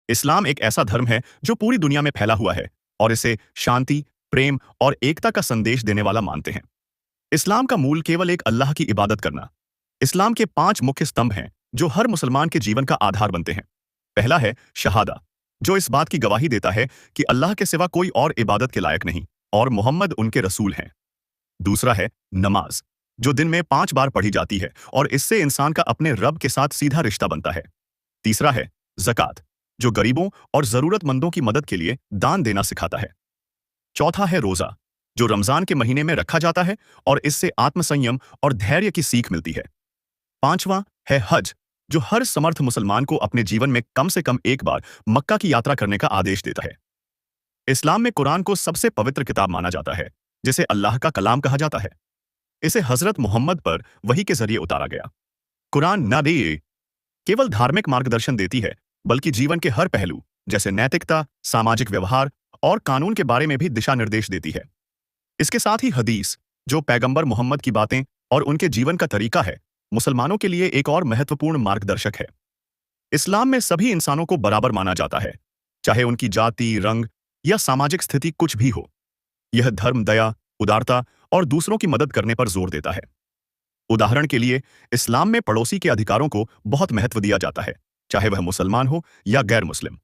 इस्लाम एक ऐसा धर्म है जो पूरी दुनिया में फैला हुआ है और इसे शांति, प्रेम और एकता का संदेश देने वाला मानते हैं। इस्लाम का मूल केवल एक अल्लाह की इबादत करना। इस्लाम के 5 मुख्य स्तंभ हैं जो हर मुसलमान के जीवन का आधार बनते हैं। पहला है शहादा, जो इस बात की गवाही देता है कि अल्लाह के सिवा कोई और इबादत के लायक नहीं और मोहम्मद उनके रसूल हैं। दूसरा है नमाज, जो दिन में 5 बार पढ़ी जाती है और इससे इंसान का अपने रब के साथ सीधा रिश्ता बनता है। तीसरा है ज़कात, जो गरीबों और जरूरतमंदों की मदद के लिए दान देना सिखाता है। चौथा है रोजा, जो रमजान के महीने में रखा जाता है और इससे आत्मसंयम और धैर्य की सीख मिलती है। पांचवा है हज, जो हर समर्थ मुसलमान को अपने जीवन में कम से कम एक बार मक्का की यात्रा करने का आदेश देता है। इस्लाम में कुरान को सबसे पवित्र किताब माना जाता है, जिसे अल्लाह का कलाम कहा जाता है। इसे हजरत मोहम्मद पर वही के जरिए उतारा गया। कुरान न दे केवल धार्मिक मार्गदर्शन देती है, बल्कि जीवन के हर पहलू जैसे नैतिकता, सामाजिक व्यवहार और कानून के बारे में भी दिशा निर्देश देती है। इसके साथ ही हदीस, जो पैगंबर मोहम्मद की बातें और उनके जीवन का तरीका है, मुसलमानों के लिए एक और महत्वपूर्ण मार्गदर्शक है। इस्लाम में सभी इंसानों को बराबर माना जाता है, चाहे उनकी जाति, रंग या सामाजिक स्थिति कुछ भी हो। यह धर्म दया, उदारता और दूसरों की मदद करने पर जोर देता है। उदाहरण के लिए, इस्लाम में पड़ोसी के अधिकारों को बहुत महत्व दिया जाता है, चाहे वह मुसलमान हो या गैर मुस्लिम।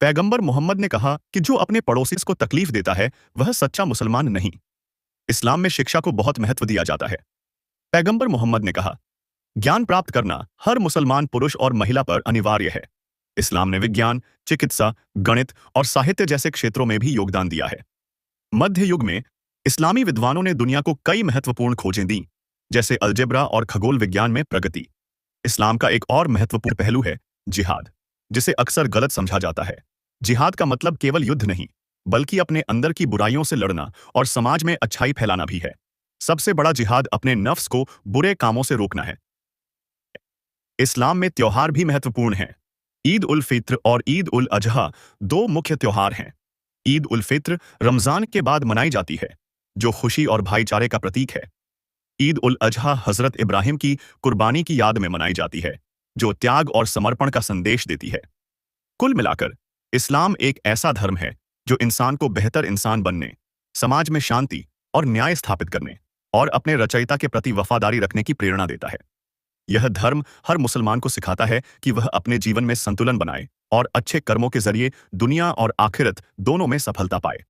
पैगंबर मोहम्मद ने कहा कि जो अपने पड़ोसी को तकलीफ देता है, वह सच्चा मुसलमान नहीं। इस्लाम में शिक्षा को बहुत महत्व दिया जाता है। पैगंबर मोहम्मद ने कहा, ज्ञान प्राप्त करना हर मुसलमान पुरुष और महिला पर अनिवार्य है। इस्लाम ने विज्ञान, चिकित्सा, गणित और साहित्य जैसे क्षेत्रों में भी योगदान दिया है। मध्य युग में इस्लामी विद्वानों ने दुनिया को कई महत्वपूर्ण खोजें दी, जैसे अलजेब्रा और खगोल विज्ञान में प्रगति। इस्लाम का एक और महत्वपूर्ण पहलू है जिहाद, जिसे अक्सर गलत समझा जाता है। जिहाद का मतलब केवल युद्ध नहीं, बल्कि अपने अंदर की बुराइयों से लड़ना और समाज में अच्छाई फैलाना भी है। सबसे बड़ा जिहाद अपने नफ्स को बुरे कामों से रोकना है। इस्लाम में त्योहार भी महत्वपूर्ण हैं। ईद उल फित्र और ईद उल अजहा 2 मुख्य त्योहार हैं। ईद उल फित्र रमजान के बाद मनाई जाती है, जो खुशी और भाईचारे का प्रतीक है। ईद उल अजहा हजरत इब्राहिम की कुर्बानी की याद में मनाई जाती है, जो त्याग और समर्पण का संदेश देती है। कुल मिलाकर इस्लाम एक ऐसा धर्म है जो इंसान को बेहतर इंसान बनने, समाज में शांति और न्याय स्थापित करने और अपने रचयिता के प्रति वफादारी रखने की प्रेरणा देता है। यह धर्म हर मुसलमान को सिखाता है कि वह अपने जीवन में संतुलन बनाए और अच्छे कर्मों के जरिए दुनिया और आखिरत दोनों में सफलता पाए।